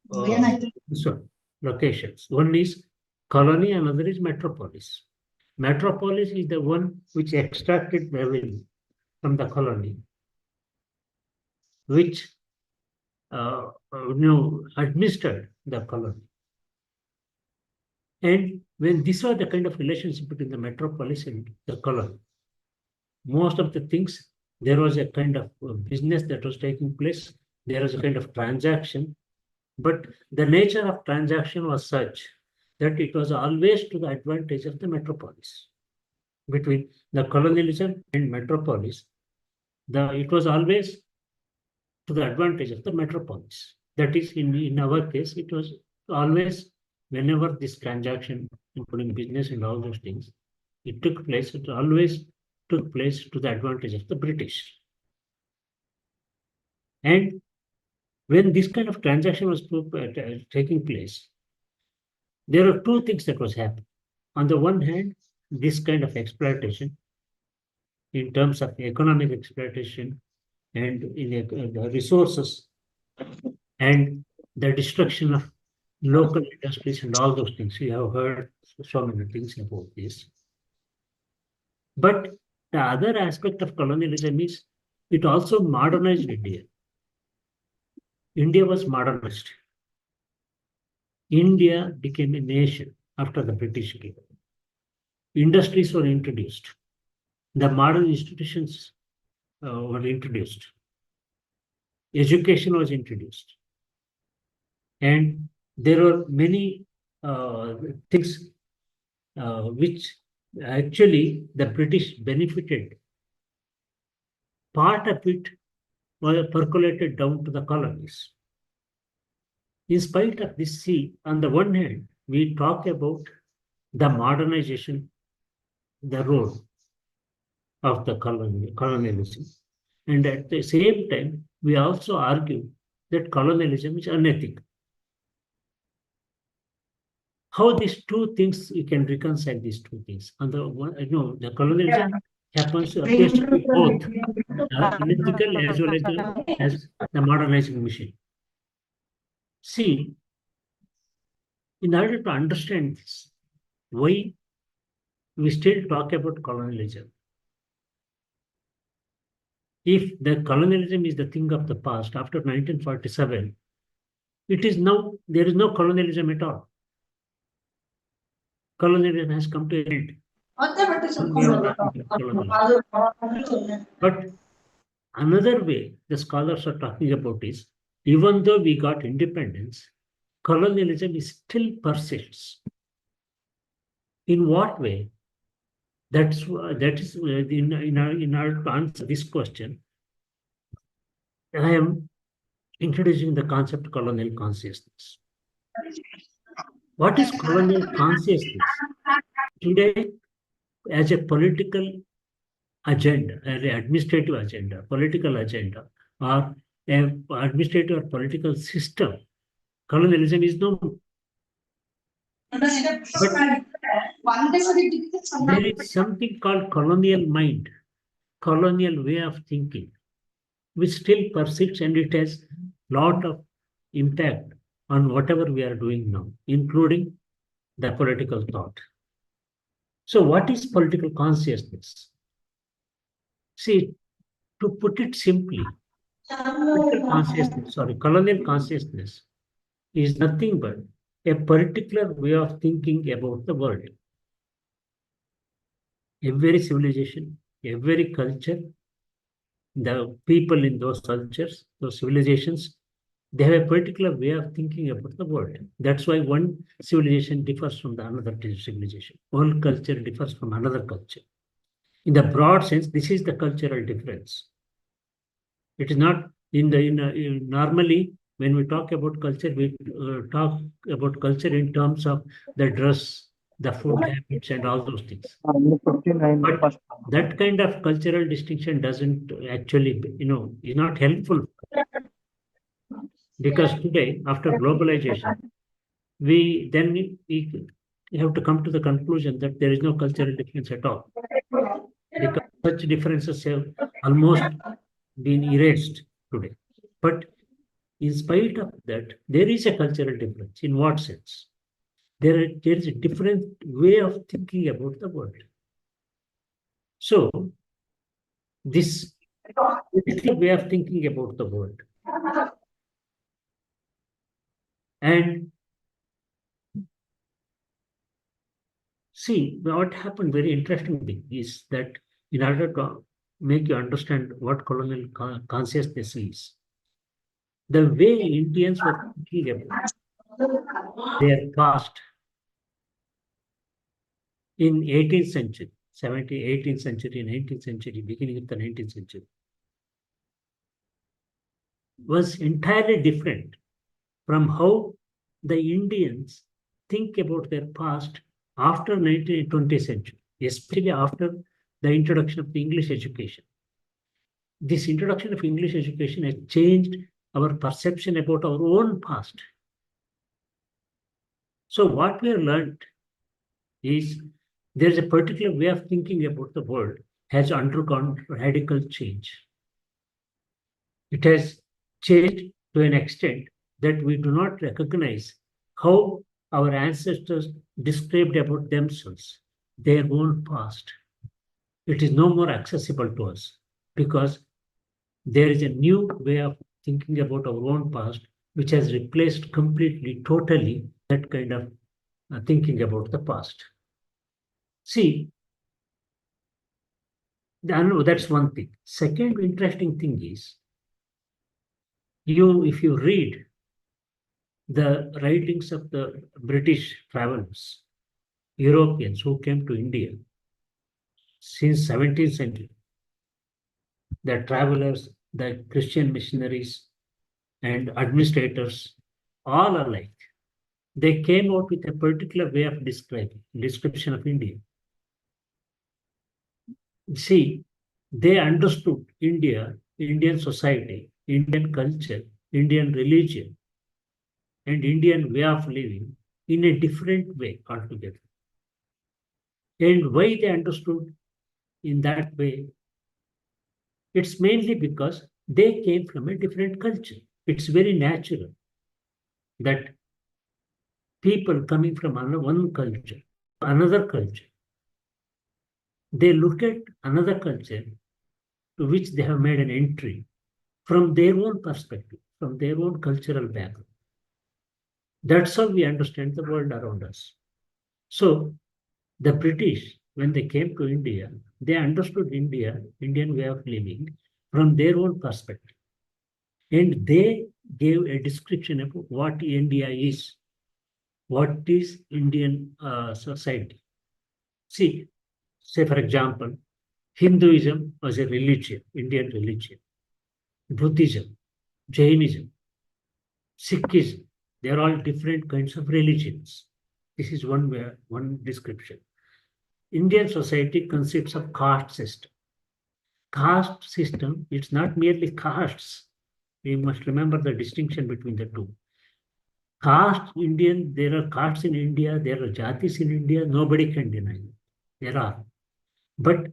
this one, locations. One is colony, another is metropolis. Metropolis is the one which extracted revenue from the colony, which administered the colony. And when this was the kind of relationship between the metropolis and the colony, most of the things, there was a kind of business that was taking place. There was a kind of transaction, but the nature of transaction was such that it was always to the advantage of the metropolis. Between the colonialism and metropolis, it was always to the advantage of the metropolis. That is, in our case, it was always, whenever this transaction, including business and all those things, it took place, it always took place to the advantage of the British. And when this kind of transaction was taking place, there are two things that was happening. On the one hand, this kind of exploitation in terms of economic exploitation and in the resources and the destruction of local industries and all those things. We have heard so many things about this. But the other aspect of colonialism is it also modernized India. India was modernized. India became a nation after the British came. Industries were introduced. The modern institutions were introduced. Education was introduced. And there were many things which actually the British benefited. Part of it was percolated down to the colonies. In spite of this, see, on the one hand, we talk about the modernization, the role of the colonialism. And at the same time, we also argue that colonialism is unethical. How these two things, you can reconcile these two things. On the one, the colonialism appears to be both unethical as well as the modernizing machine. See, in order to understand this, why we still talk about colonialism. If the colonialism is the thing of the past, after 1947, it is now, there is no colonialism at all. Colonialism has come to an end. But another way the scholars are talking about is, even though we got independence, colonialism still persists. In what way? That is in order to answer this question, I am introducing the concept of colonial consciousness. What is colonial consciousness? Today, as a political agenda, as an administrative agenda, political agenda, or an administrative or political system, colonialism is known. But there is something called colonial mind, colonial way of thinking, which still persists, and it has a lot of impact on whatever we are doing now, including the political thought. So what is political consciousness? See, to put it simply, colonial consciousness is nothing but a particular way of thinking about the world. Every civilization, every culture, the people in those cultures, those civilizations, they have a particular way of thinking about the world. That's why one civilization differs from the another civilization. One culture differs from another culture. In the broad sense, this is the cultural difference. It is not normally when we talk about culture, we talk about culture in terms of the dress, the food habits, and all those things. But that kind of cultural distinction doesn't actually, is not helpful. Because today, after globalization, we have to come to the conclusion that there is no cultural difference at all. Because such differences have almost been erased today. But in spite of that, there is a cultural difference. In what sense? There is a different way of thinking about the world. So, this way of thinking about the world. And see, what happened, very interesting thing is that in order to make you understand what colonial consciousness is, the way Indians were thinking about their past in 18th century, 18th century, 19th century, beginning of the 19th century, was entirely different from how the Indians think about their past after 19th, 20th century, especially after the introduction of the English education. This introduction of English education has changed our perception about our own past. So what we have learned is there is a particular way of thinking about the world has undergone radical change. It has changed to an extent that we do not recognize how our ancestors described about themselves, their own past. It is no more accessible to us because there is a new way of thinking about our own past, which has replaced completely, totally that kind of thinking about the past. See, that's one thing. Second interesting thing is, if you read the writings of the British travelers, Europeans who came to India since 17th century, the travelers, the Christian missionaries, and administrators, all alike, they came out with a particular way of description of India. See, they understood India, Indian society, Indian culture, Indian religion, and Indian way of living in a different way altogether. And why they understood in that way? It's mainly because they came from a different culture. It's very natural that people coming from one culture, another culture, they look at another culture to which they have made an entry from their own perspective, from their own cultural background. That's how we understand the world around us. So the British, when they came to India, they understood India, Indian way of living from their own perspective. And they gave a description of what India is, what is Indian society. See, say for example, Hinduism was a religion, Indian religion. Buddhism, Jainism, Sikhism, they are all different kinds of religions. This is one description. Indian society consists of caste system. Caste system, it's not merely castes. We must remember the distinction between the two. Caste Indian, there are castes in India, there are jatis in India, nobody can deny it. There are. But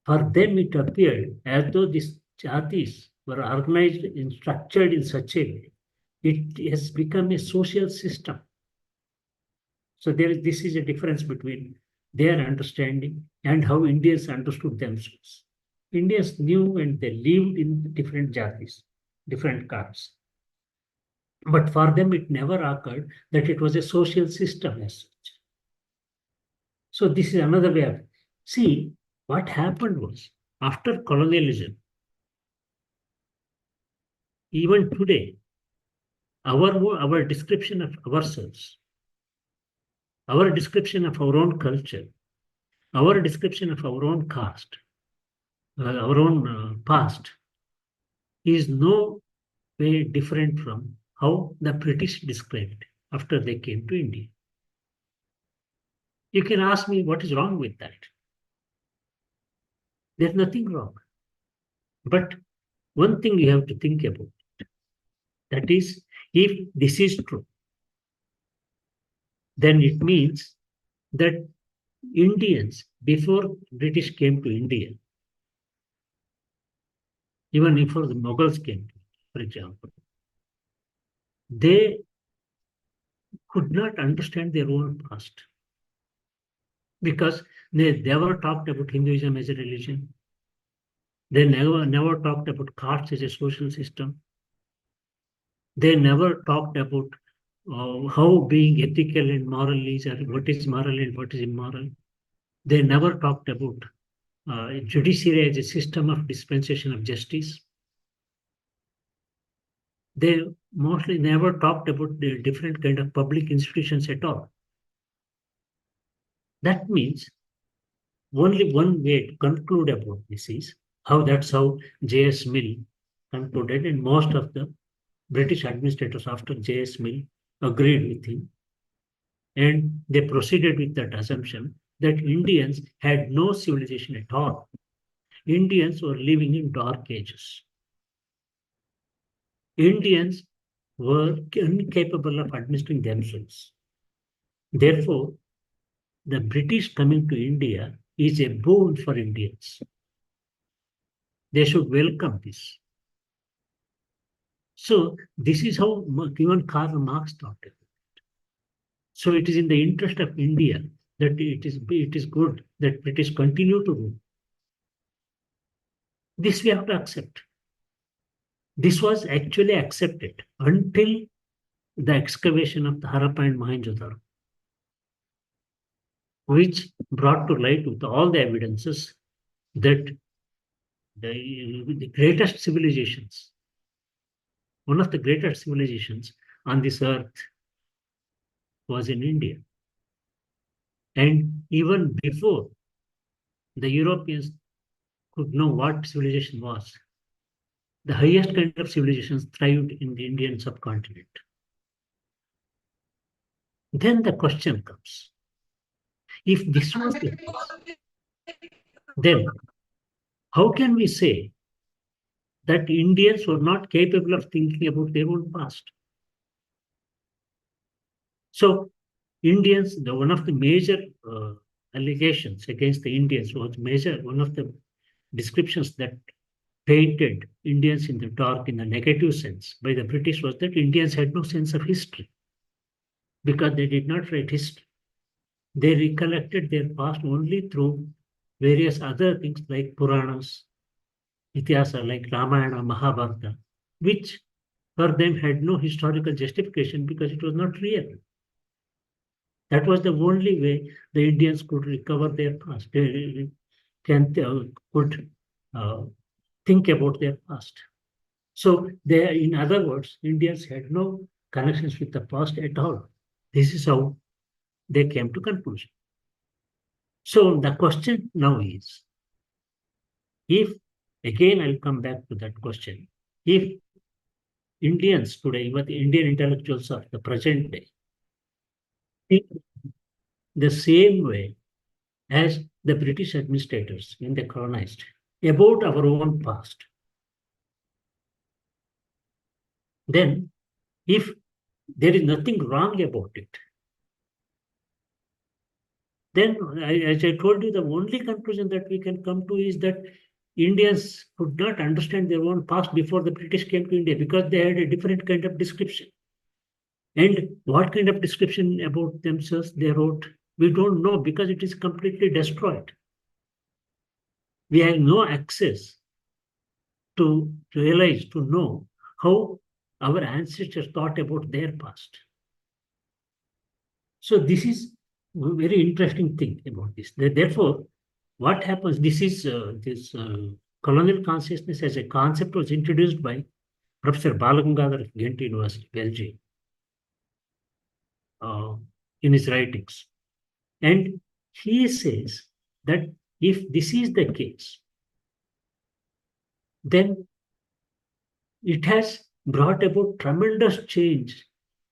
for them, it appeared as though these jatis were organized and structured in such a way. It has become a social system. So this is a difference between their understanding and how Indians understood themselves. Indians knew and they lived in different jatis, different castes. But for them, it never occurred that it was a social system as such. So this is another way of see what happened was after colonialism, even today, our description of ourselves, our description of our own culture, our description of our own caste, our own past is no way different from how the British described after they came to India. You can ask me what is wrong with that. There's nothing wrong. But one thing you have to think about, that is, if this is true, then it means that Indians, before British came to India, even before the Mughals came, for example, they could not understand their own past because they never talked about Hinduism as a religion. They never talked about caste as a social system. They never talked about how being ethical and moral is, or what is moral and what is immoral. They never talked about judiciary as a system of dispensation of justice. They mostly never talked about the different kind of public institutions at all. That means only one way to conclude about this is that's how J.S. Mill concluded, and most of the British administrators after J.S. Mill agreed with him, and they proceeded with that assumption that Indians had no civilization at all. Indians were living in dark ages. Indians were incapable of administering themselves. Therefore, the British coming to India is a boon for Indians. They should welcome this. So this is how even Karl Marx thought it. So it is in the interest of India that it is good that British continue to rule. This we have to accept. This was actually accepted until the excavation of the Harappa and Mohenjo-daro, which brought to light with all the evidences that the greatest civilizations, one of the greatest civilizations on this earth was in India. And even before the Europeans could know what civilization was, the highest kind of civilizations thrived in the Indian subcontinent. Then the question comes, if this was the case, then how can we say that Indians were not capable of thinking about their own past? So Indians, one of the major allegations against the Indians was one of the descriptions that painted Indians in the dark in a negative sense by the British was that Indians had no sense of history because they did not write history. They recollected their past only through various other things like Puranas, Itihasa, like Ramayana, Mahabharata, which for them had no historical justification because it was not real. That was the only way the Indians could recover their past. They could think about their past. So in other words, Indians had no connections with the past at all. This is how they came to conclusion. So the question now is, if, again, I'll come back to that question, if Indians today, even the Indian intellectuals of the present day, think the same way as the British administrators when they colonized about our own past, then if there is nothing wrong about it, then, as I told you, the only conclusion that we can come to is that Indians could not understand their own past before the British came to India because they had a different kind of description. And what kind of description about themselves they wrote, we don't know because it is completely destroyed. We have no access to realize, to know how our ancestors thought about their past. So this is a very interesting thing about this. Therefore, what happens, this colonial consciousness as a concept was introduced by Professor Balagangadhar of Ghent University, Belgium, in his writings. And he says that if this is the case, then it has brought about tremendous change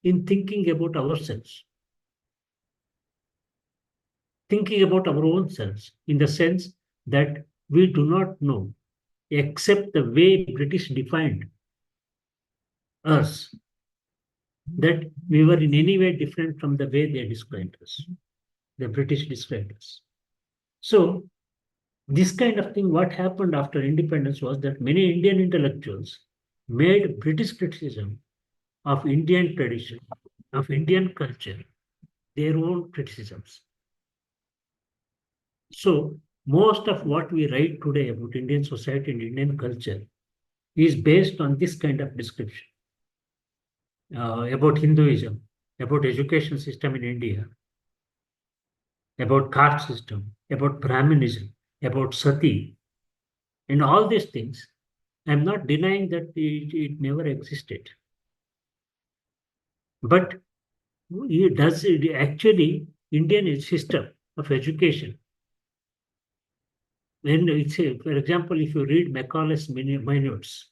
in thinking about ourselves, thinking about our own selves, in the sense that we do not know, except the way British defined us, that we were in any way different from the way they described us, the British described us. So this kind of thing, what happened after independence was that many Indian intellectuals made British criticism of Indian tradition, of Indian culture, their own criticisms. So most of what we write today about Indian society and Indian culture is based on this kind of description about Hinduism, about education system in India, about caste system, about Brahminism, about sati, and all these things. I'm not denying that it never existed. But it actually Indian system of education, when it's for example, if you read Macaulay's minutes,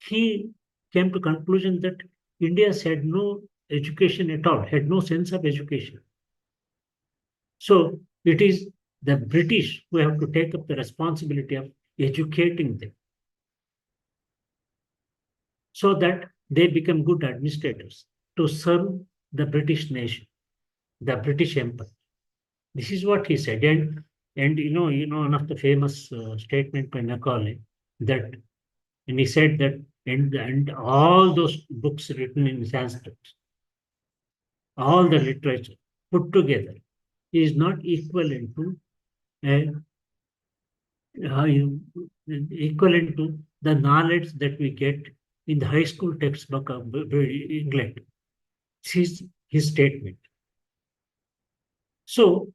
he came to conclusion that Indians had no education at all, had no sense of education. So it is the British who have to take up the responsibility of educating them so that they become good administrators to serve the British nation, the British Empire. This is what he said. And one of the famous statement by Macaulay that, and he said that, and all those books written in Sanskrit, all the literature put together is not equivalent to uh, equivalent to the knowledge that we get in the high school textbook of England. This is his statement. So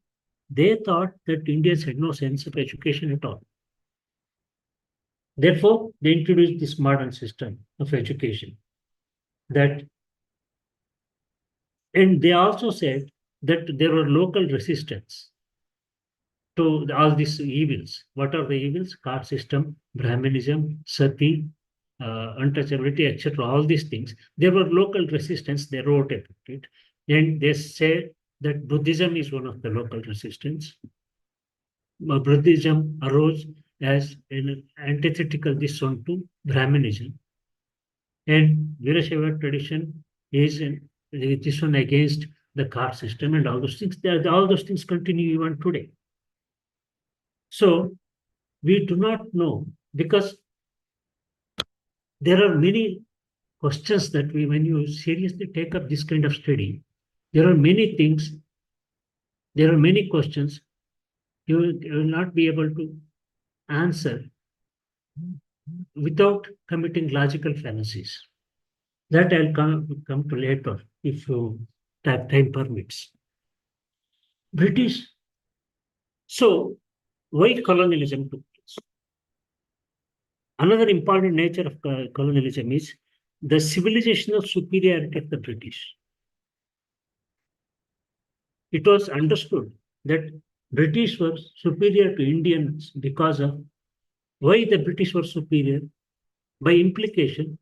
they thought that Indians had no sense of education at all. Therefore, they introduced this modern system of education. And they also said that there were local resistance to all these evils. What are the evils? Caste system, Brahminism, sati, untouchability, etc. All these things. There were local resistance. They wrote about it, and they say that Buddhism is one of the local resistance. Buddhism arose as an antithetical this one to Brahminism, and Virashaiva tradition is this one against the caste system and all those things. All those things continue even today. So we do not know because there are many questions that when you seriously take up this kind of study, there are many things, there are many questions you will not be able to answer without committing logical fallacies. That I'll come to later if time permits. British. So why colonialism took place? Another important nature of colonialism is the civilizational superiority of the British. It was understood that British were superior to Indians because of why the British were superior? By implication,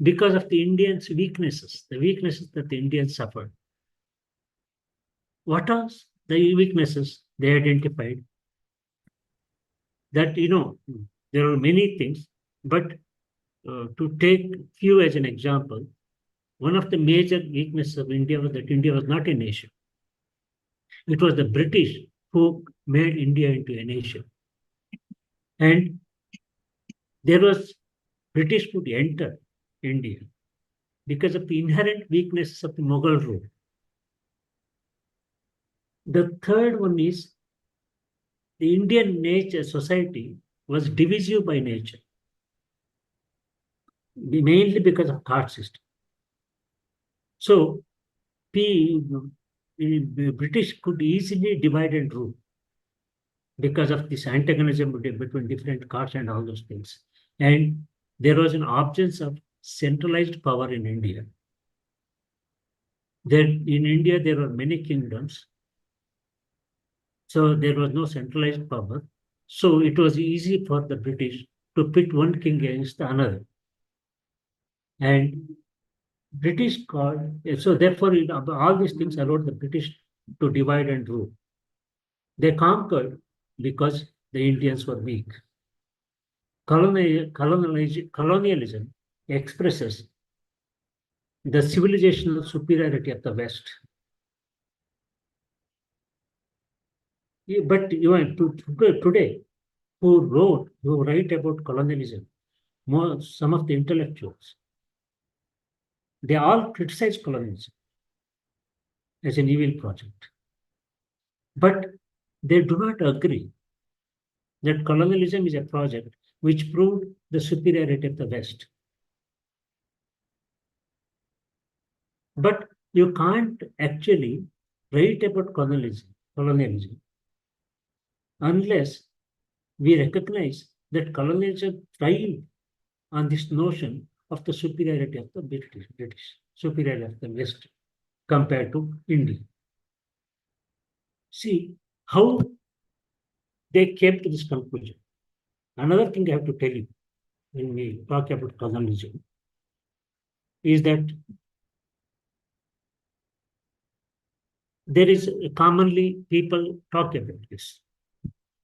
because of the Indians' weaknesses, the weaknesses that the Indians suffered. What are the weaknesses they identified? That, there are many things, but to take few as an example, one of the major weaknesses of India was that India was not a nation. It was the British who made India into a nation. And there was British could enter India because of the inherent weaknesses of the Mughal rule. The third one is the Indian nature society was divisive by nature, mainly because of caste system. So the British could easily divide and rule because of this antagonism between different castes and all those things. And there was an absence of centralized power in India. In India, there were many kingdoms. So there was no centralized power. So it was easy for the British to pit one king against the another. And British called, so therefore all these things allowed the British to divide and rule. They conquered because the Indians were weak. Colonialism expresses the civilizational superiority of the West. But today, who write about colonialism, some of the intellectuals, they all criticize colonialism as an evil project. But they do not agree that colonialism is a project which proved the superiority of the West. But you can't actually write about colonialism unless we recognize that colonialism thrived on this notion of the superiority of the British, superiority of the West compared to India. See how they came to this conclusion. Another thing I have to tell you when we talk about colonialism is that there is commonly people talk about this.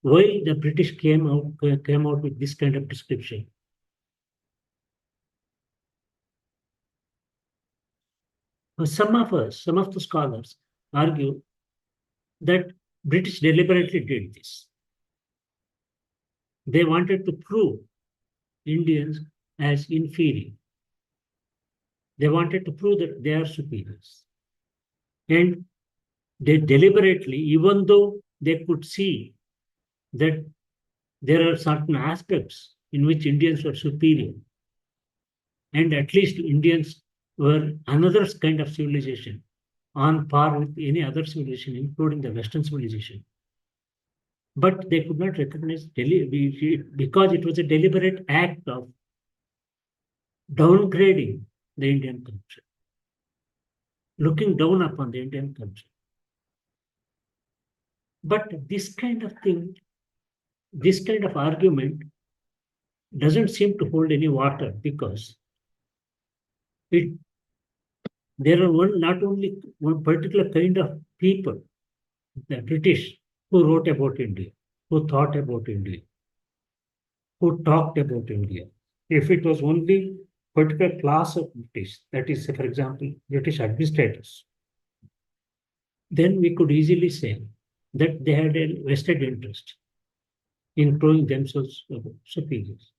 Why the British came out with this kind of description? Some of the scholars argue that British deliberately did this. They wanted to prove Indians as inferior. They wanted to prove that they are superiors. And they deliberately, even though they could see that there are certain aspects in which Indians were superior, and at least Indians were another kind of civilization on par with any other civilization, including the Western civilization. But they could not recognize because it was a deliberate act of downgrading the Indian culture, looking down upon the Indian culture. But this kind of thing, this kind of argument doesn't seem to hold any water because there are not only one particular kind of people, the British, who wrote about India, who thought about India, who talked about India. If it was only particular class of British, that is, for example, British administrators, then we could easily say that they had a vested interest in proving themselves superiors.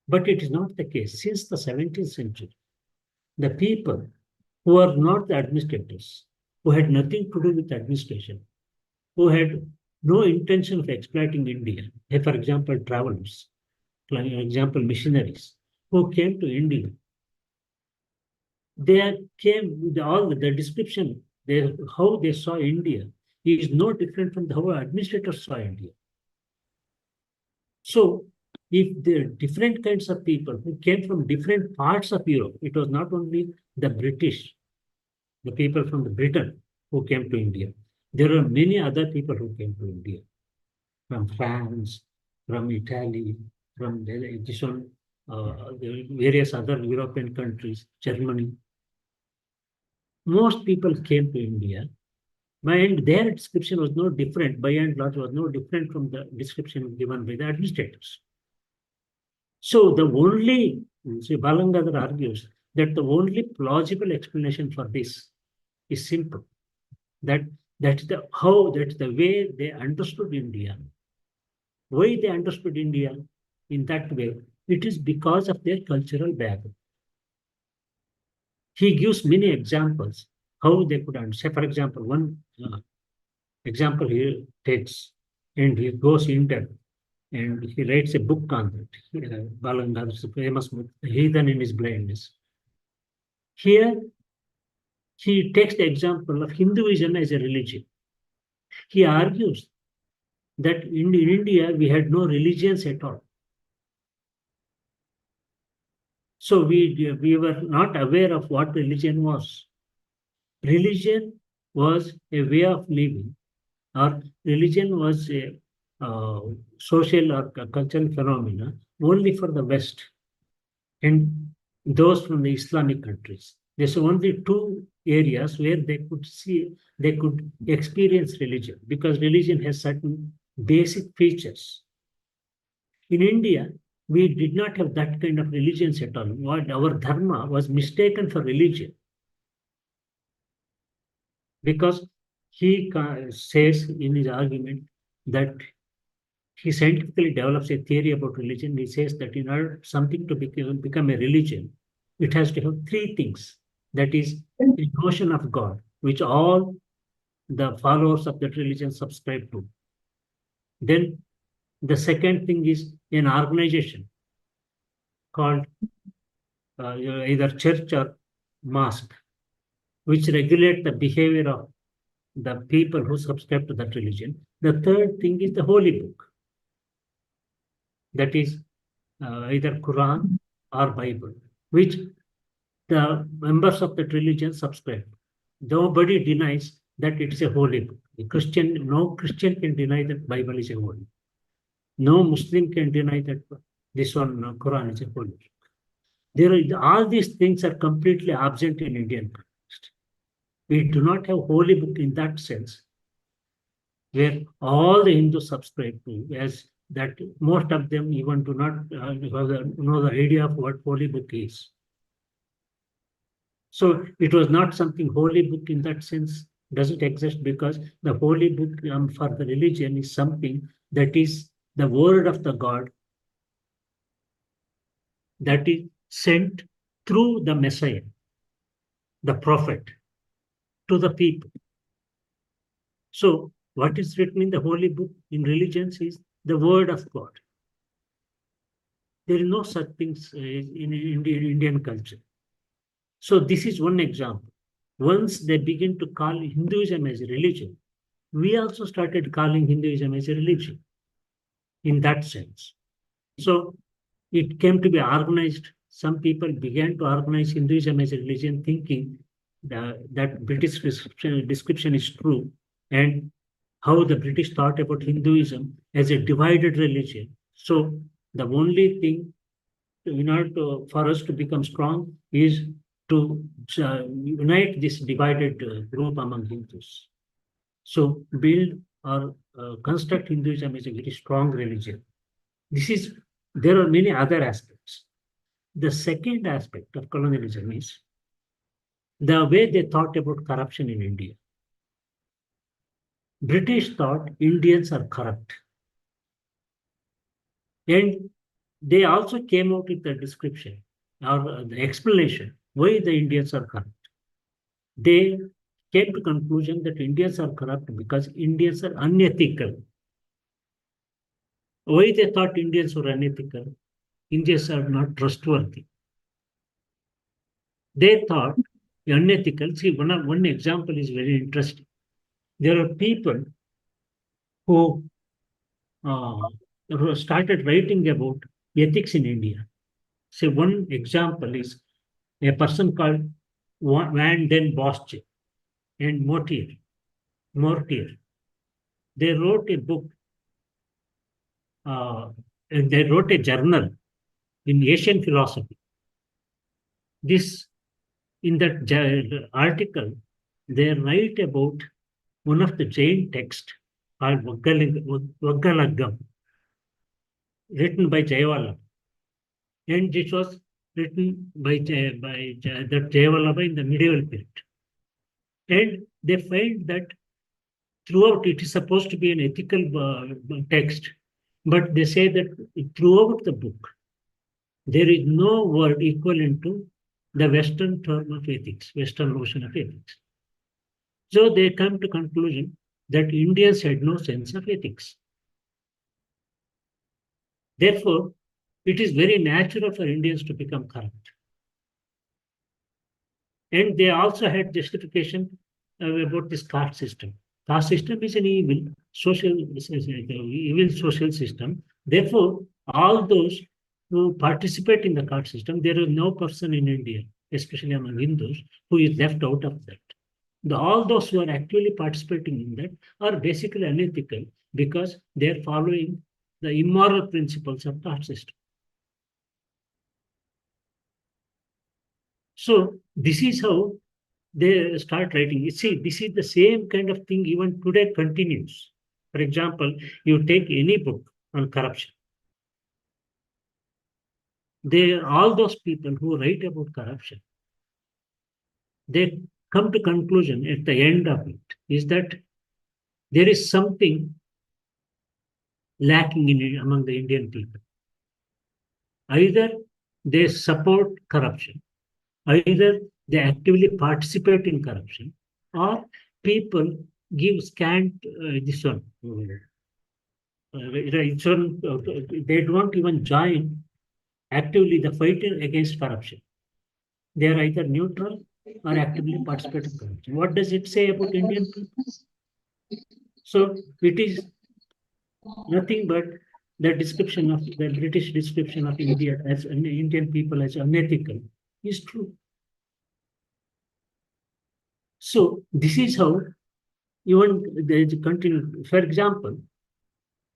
But it is not the case. Since the 17th century, the people who are not the administrators, who had nothing to do with administration, who had no intention of exploiting India, for example, travelers, for example, missionaries, who came to India, they came with all the description, how they saw India is no different from how administrators saw India. So, if there are different kinds of people who came from different parts of Europe, it was not only the British, the people from the Britain who came to India. There are many other people who came to India, from France, from Italy, from various other European countries, Germany. Most people came to India, and their description was no different, by and large, was no different from the description given by the administrators. So the only, Balangadar argues that the only plausible explanation for this is simple. That's the way they understood India. Why they understood India in that way? It is because of their cultural background. He gives many examples how they could understand. For example, one example he takes, and he goes in depth, and he writes a book on that. Balangadar's famous book, Heathen in His Blindness. Here, he takes the example of Hinduism as a religion. He argues that in India, we had no religions at all. So we were not aware of what religion was. Religion was a way of living, or religion was a social or cultural phenomena only for the West and those from the Islamic countries. There's only two areas where they could experience religion, because religion has certain basic features. In India, we did not have that kind of religions at all. What our dharma was mistaken for religion, because he says in his argument that he scientifically develops a theory about religion. He says that in order something to become a religion, it has to have three things. that is the notion of God, which all the followers of that religion subscribe to. Then the second thing is an organization called either church or mosque, which regulate the behavior of the people who subscribe to that religion. The third thing is the holy book, that is either Quran or Bible, which the members of that religion subscribe. Nobody denies that it's a holy book. No Christian can deny that Bible is a holy. No Muslim can deny that this one Quran is a holy. All these things are completely absent in Indian context. We do not have holy book in that sense, where all the Hindus subscribe to, as that most of them even do not know the idea of what holy book is. So it was not something holy book in that sense, doesn't exist, because the holy book for the religion is something that is the word of the God that is sent through the Messiah, the prophet, to the people. So what is written in the holy book in religions is the word of God. There is no such things in Indian culture. So this is one example. Once they begin to call Hinduism as a religion, we also started calling Hinduism as a religion in that sense. So it came to be organized. Some people began to organize Hinduism as a religion, thinking that British description is true, and how the British thought about Hinduism as a divided religion. So the only thing in order for us to become strong is to unite this divided group among Hindus. So build or construct Hinduism as a very strong religion. There are many other aspects. The second aspect of colonialism is the way they thought about corruption in India. British thought Indians are corrupt. And they also came out with the description or the explanation why the Indians are corrupt. They came to conclusion that Indians are corrupt because Indians are unethical. Why they thought Indians were unethical? Indians are not trustworthy. They thought unethical. See, one example is very interesting. There are people who started writing about ethics in India. So one example is a person called Van den Bosch and Mortier. They wrote a book, and they wrote a journal in Asian philosophy. In that article, they write about one of the Jain texts called Vaggalagam, written by Jayawala. And it was written by that Jayawala in the medieval period. And they find that throughout it is supposed to be an ethical text, but they say that throughout the book, there is no word equivalent to the Western term of ethics, Western notion of ethics. So they come to conclusion that Indians had no sense of ethics. Therefore, it is very natural for Indians to become corrupt. And they also had justification about this caste system. Caste system is an evil social system. Therefore, all those who participate in the caste system, there is no person in India, especially among Hindus, who is left out of that. All those who are actually participating in that are basically unethical because they are following the immoral principles of caste system. So this is how they start writing. You see, this is the same kind of thing even today continues. For example, you take any book on corruption. All those people who write about corruption, they come to conclusion at the end of it is that there is something lacking among the Indian people. Either they support corruption, either they actively participate in corruption, or people give scant this one. They don't even join actively the fight against corruption. They are either neutral or actively participate in corruption. What does it say about Indian people? So it is nothing but the description of the British description of India as Indian people as unethical is true. So this is how even they continue. For example,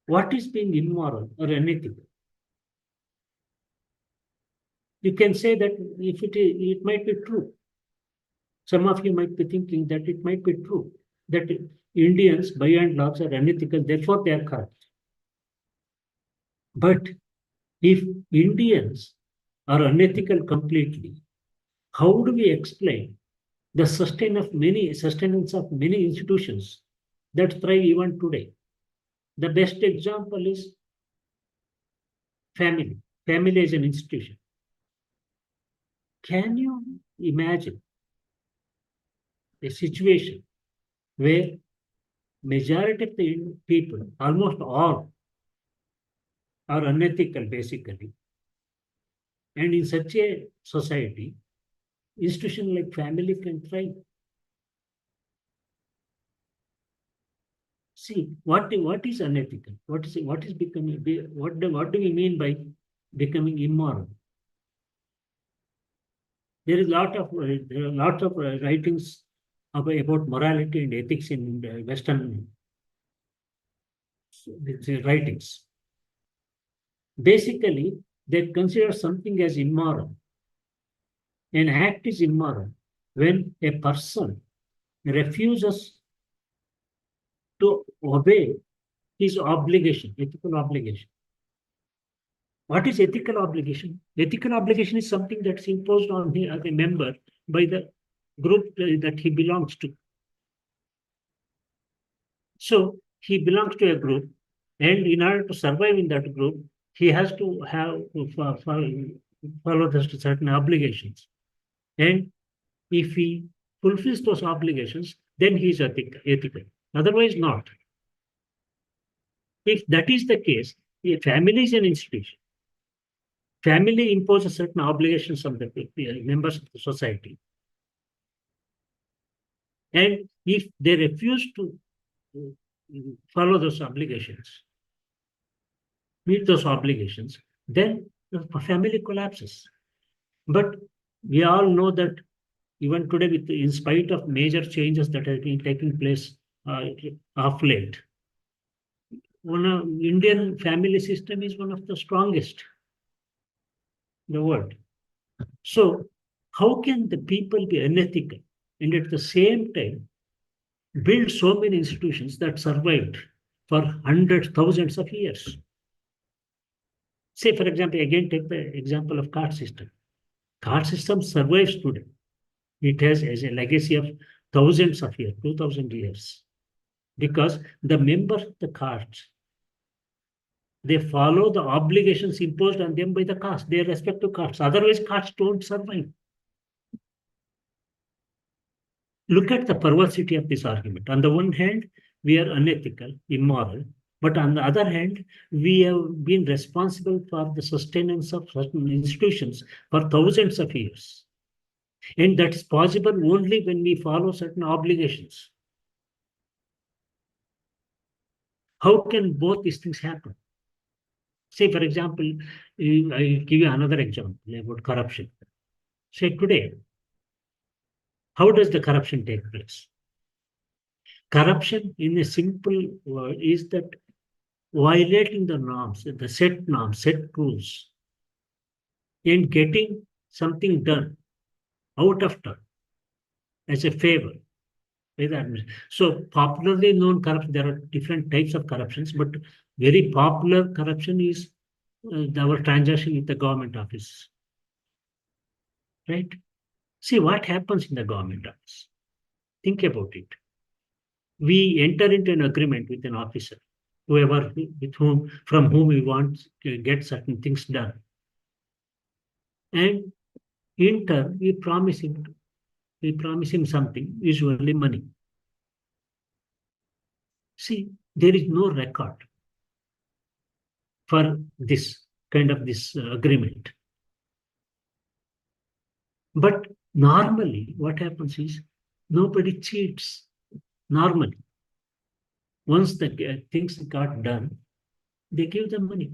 what is being immoral or unethical? You can say that if it might be true. Some of you might be thinking that it might be true that Indians, by and large, are unethical, therefore they are corrupt. But if Indians are unethical completely, how do we explain the sustenance of many institutions that thrive even today? The best example is family. Family as an institution. Can you imagine a situation where majority of the people, almost all, are unethical basically? And in such a society, institution like family can thrive. See, what is unethical? What is becoming? What do we mean by becoming immoral? There is there are lots of writings about morality and ethics in Western writings. Basically, they consider something as immoral. An act is immoral when a person refuses to obey his obligation, ethical obligation. What is ethical obligation? Ethical obligation is something that's imposed on him as a member by the group that he belongs to. So he belongs to a group, and in order to survive in that group, he has to follow certain obligations. And if he fulfills those obligations, then he is ethical. Otherwise, not. If that is the case, a family is an institution. Family imposes certain obligations on the members of the society. And if they refuse to follow those obligations, meet those obligations, then the family collapses. But we all know that even today, in spite of major changes that have been taking place of late, Indian family system is one of the strongest in the world. So how can the people be unethical and at the same time build so many institutions that survived for hundreds, thousands of years? Say, for example, again, take the example of caste system. Caste system survives today. It has as a legacy of thousands of years, 2000 years, because the members of the caste, they follow the obligations imposed on them by the caste, their respective castes. Otherwise, castes don't survive. Look at the perversity of this argument. On the one hand, we are unethical, immoral, but on the other hand, we have been responsible for the sustenance of certain institutions for thousands of years. And that's possible only when we follow certain obligations. How can both these things happen? Say, for example, I give you another example about corruption. Say today, how does the corruption take place? Corruption, in a simple word, is that violating the norms, set rules, and getting something done out of turn as a favor. So popularly known corruption, there are different types of corruptions, but very popular corruption is our transaction with the government office. Right? See what happens in the government office. Think about it. We enter into an agreement with an officer, from whom we want to get certain things done. And in turn, we promise him we promise him something, usually money. See, there is no record for this kind of this agreement. But normally, what happens is nobody cheats. Normally, once the things got done, they give the money.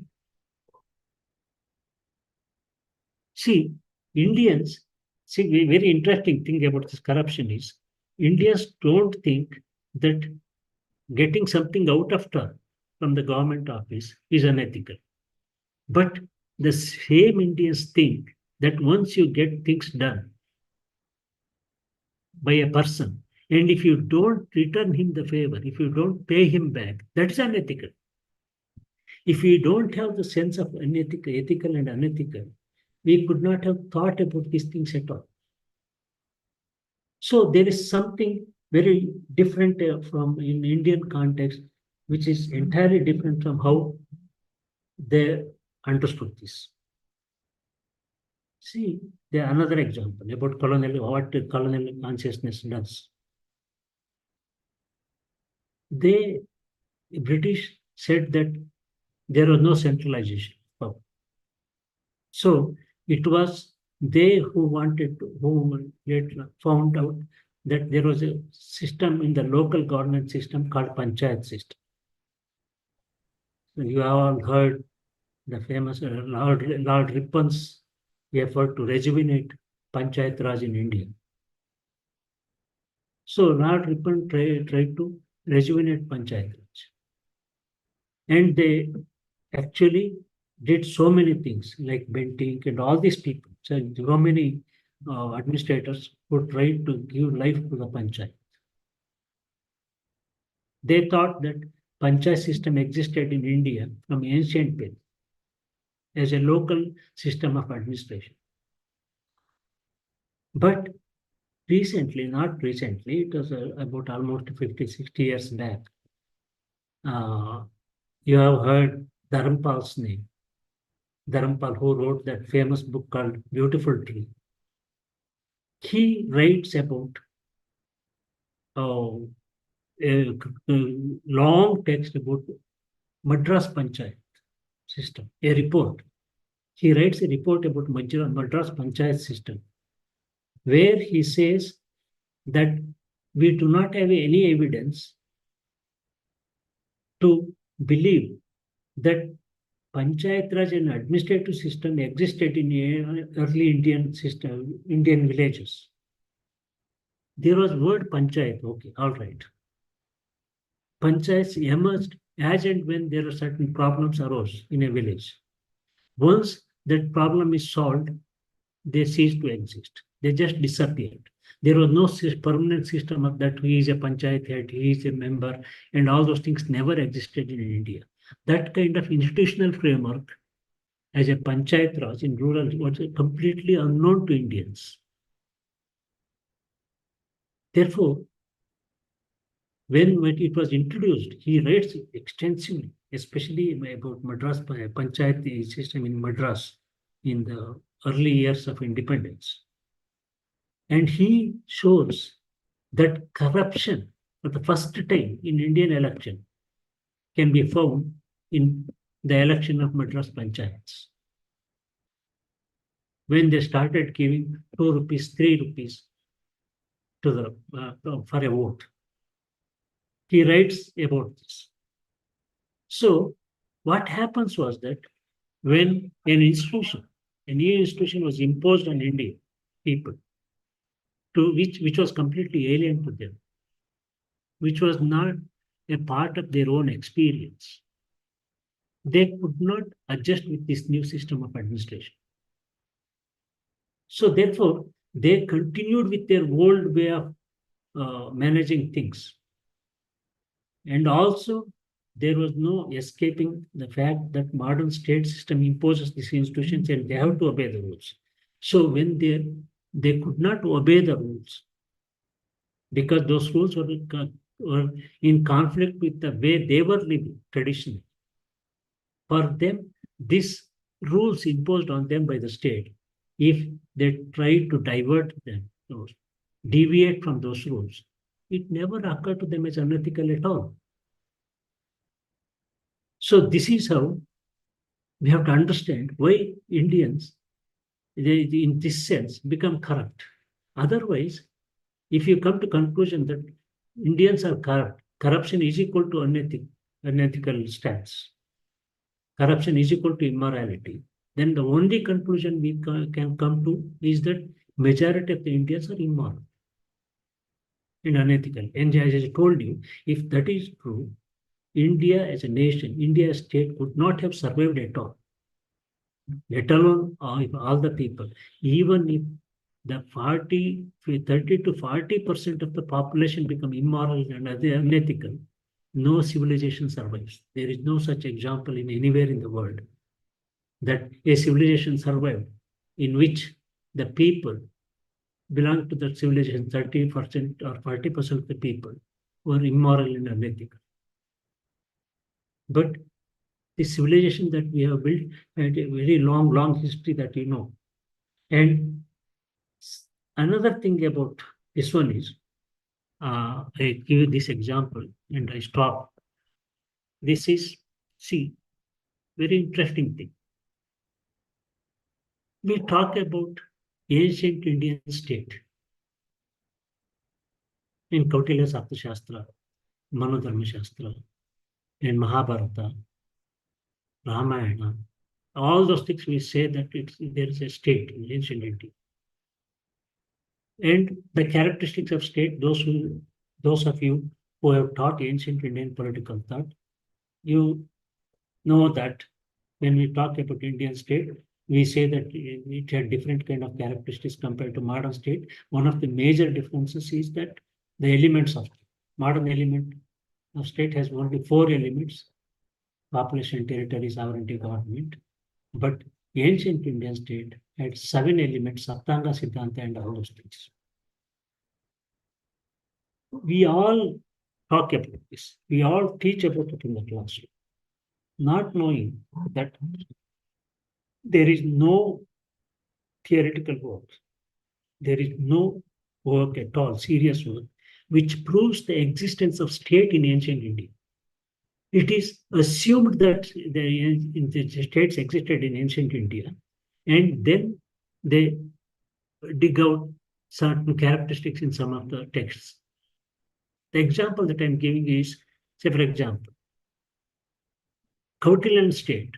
See, Indians, see, very interesting thing about this corruption is Indians don't think that getting something out of turn from the government office is unethical. But the same Indians think that once you get things done by a person, and if you don't return him the favor, if you don't pay him back, that is unethical. If we don't have the sense of unethical, ethical and unethical, we could not have thought about these things at all. So there is something very different from in Indian context, which is entirely different from how they understood this. See, there another example about colonial, what colonial consciousness does. The British said that there was no centralization of power. So it was they who wanted to, who later found out that there was a system in the local government system called panchayat system. So you have all heard the famous Lord Ripon's effort to rejuvenate panchayat Raj in India. So Lord Ripon tried to rejuvenate panchayat Raj. And they actually did so many things like Bentinck and all these people. So many administrators who tried to give life to the panchayat. They thought that panchayat system existed in India from ancient days as a local system of administration. But recently, not recently, it was about almost 50, 60 years back, you have heard Dharampal's name. Dharampal, who wrote that famous book called Beautiful Tree. He writes about a long text about Madras Panchayat system, a report. He writes a report about Madras Panchayat system, where he says that we do not have any evidence to believe that Panchayat Raj and administrative system existed in early Indian system, Indian villages. There was word Panchayat, okay, all right. Panchayats emerged as and when there are certain problems arose in a village. Once that problem is solved, they cease to exist. They just disappeared. There was no permanent system of that he is a panchayat head, he is a member, and all those things never existed in India. That kind of institutional framework as a panchayat raj in rural was completely unknown to Indians. Therefore, when it was introduced, he writes extensively, especially about Madras panchayat system in Madras in the early years of independence. And he shows that corruption for the first time in Indian election can be found in the election of Madras panchayats. When they started giving 2 rupees, 3 rupees to the for a vote. He writes about this. So what happens was that when a new institution was imposed on Indian people, to which was completely alien to them, which was not a part of their own experience, they could not adjust with this new system of administration. So therefore, they continued with their old way of managing things. And also, there was no escaping the fact that modern state system imposes these institutions and they have to obey the rules. So when they could not obey the rules because those rules were in conflict with the way they were living traditionally. For them, these rules imposed on them by the state, if they try to divert them, deviate from those rules, it never occurred to them as unethical at all. So this is how we have to understand why Indians, in this sense, become corrupt. Otherwise, if you come to conclusion that Indians are corrupt, corruption is equal to unethical stance, corruption is equal to immorality, then the only conclusion we can come to is that majority of the Indians are immoral and unethical. And as I told you, if that is true, India as a nation, India as state could not have survived at all, let alone if all the people, even if the 30 to 40% of the population become immoral and unethical, no civilization survives. There is no such example in anywhere in the world that a civilization survived in which the people belong to that civilization, 30% or 40% of the people were immoral and unethical. But the civilization that we have built had a very long history that you know. And another thing about this one is, I give you this example and I stop. This is, see, very interesting thing. We talk about ancient Indian state in Kautilya's Arthashastra, Manodharma Shastra, and Mahabharata, Ramayana. All those things we say that there is a state in ancient India. And the characteristics of state, those of you who have taught ancient Indian political thought, you know that when we talk about Indian state, we say that it had different kind of characteristics compared to modern state. One of the major differences is that the elements of modern element of state has only 4 elements: population, territory, sovereignty, government. But ancient Indian state had 7 elements: Saptanga, Siddhanta, and all those things. We all talk about this. We all teach about it in the classroom, not knowing that there is no theoretical work. There is no work at all, serious work, which proves the existence of state in ancient India. It is assumed that the states existed in ancient India, and then they dig out certain characteristics in some of the texts. The example that I'm giving is, say, for example, Colonial state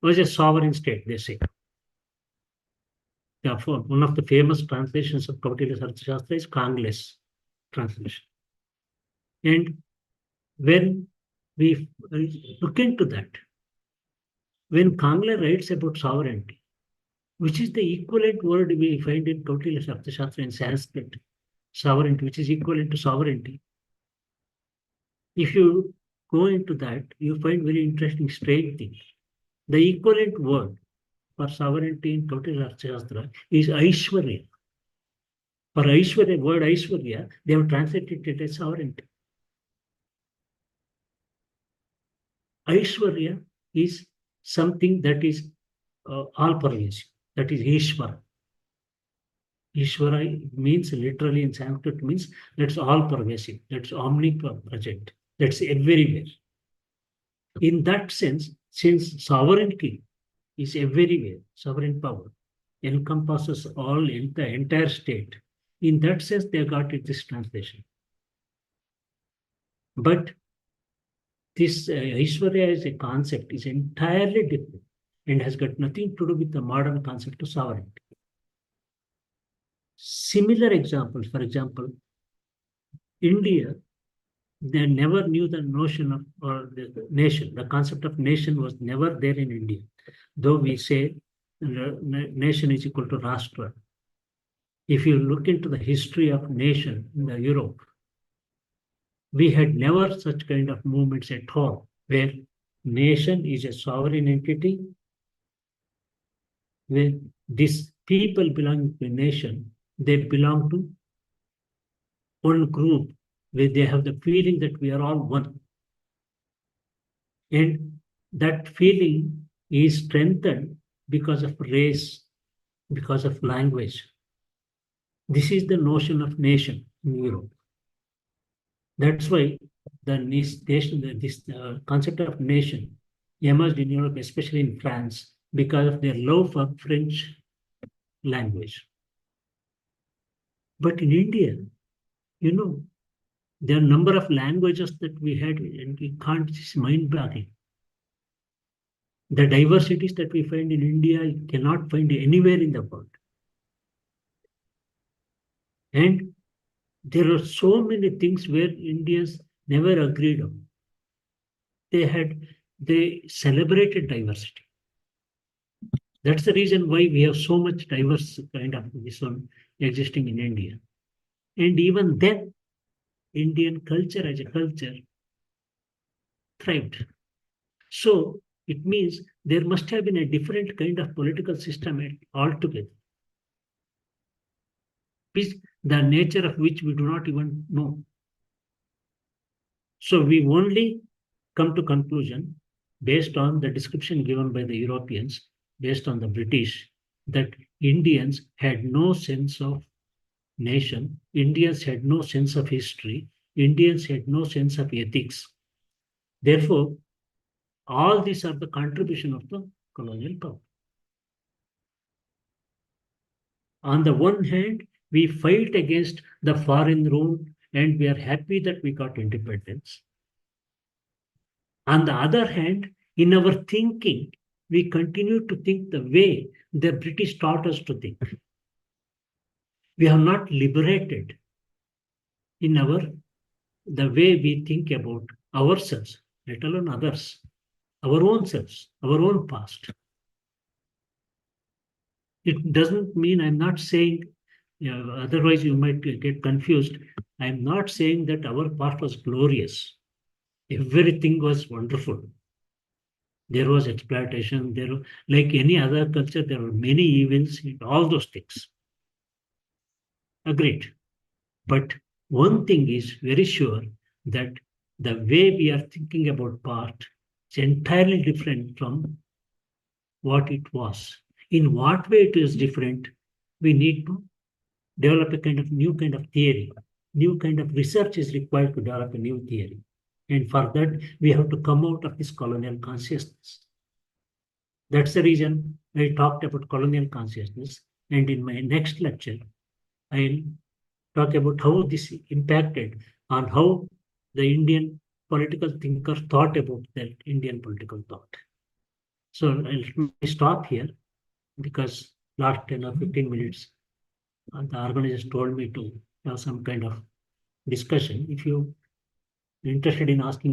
was a sovereign state, they say. Therefore, one of the famous translations of Kautilya's Arthashastra is Kangless translation. And when we look into that, when Kangle writes about sovereignty, which is the equivalent word we find in Kautilya's Arthashastra in Sanskrit, sovereignty, which is equivalent to sovereignty. If you go into that, you find very interesting, strange thing. The equivalent word for sovereignty in Kautilya's Arthashastra is Aishwarya. For Aishwarya, word Aishwarya, they have translated it as sovereignty. Aishwarya is something that is all pervasive, that is Ishvara. Ishvara means literally in Sanskrit means that's all pervasive, that's omnipresent, that's everywhere. In that sense, since sovereignty is everywhere, sovereign power encompasses all in the entire state. In that sense, they got it this translation. But this Aishwarya as a concept is entirely different and has got nothing to do with the modern concept of sovereignty. Similar examples, for example, India, they never knew the notion of or the nation. The concept of nation was never there in India. Though we say nation is equal to Rashtra. If you look into the history of nation in the Europe, we had never such kind of movements at all, where nation is a sovereign entity, where these people belong to a nation, they belong to one group, where they have the feeling that we are all one. And that feeling is strengthened because of race, because of language. This is the notion of nation in Europe. That's why this concept of nation emerged in Europe, especially in France, because of their love for French language. But in India, you know, there are a number of languages that we had, and we can't, it's mind-boggling. The diversities that we find in India, you cannot find anywhere in the world. And there are so many things where Indians never agreed on. They celebrated diversity. That's the reason why we have so much diverse kind of this one existing in India. And even then, Indian culture as a culture thrived. So it means there must have been a different kind of political system altogether, which the nature of which we do not even know. So we only come to conclusion based on the description given by the Europeans, based on the British, that Indians had no sense of nation, Indians had no sense of history, Indians had no sense of ethics. Therefore, all these are the contribution of the colonial power. On the one hand, we fight against the foreign rule and we are happy that we got independence. On the other hand, in our thinking, we continue to think the way the British taught us to think. We have not liberated in the way we think about ourselves, let alone others, our own selves, our own past. It doesn't mean I'm not saying, otherwise you might get confused. I'm not saying that our past was glorious. Everything was wonderful. There was exploitation. Like any other culture, there were many evils, all those things. Agreed. But one thing is very sure, that the way we are thinking about past is entirely different from what it was. In what way it is different, we need to develop a new kind of theory. New kind of research is required to develop a new theory. And for that, we have to come out of this colonial consciousness. That's the reason I talked about colonial consciousness. And in my next lecture, I'll talk about how this impacted on how the Indian political thinker thought about that Indian political thought. So I'll stop here because last 10 or 15 minutes, the organizers told me to have some kind of discussion. If you're interested in asking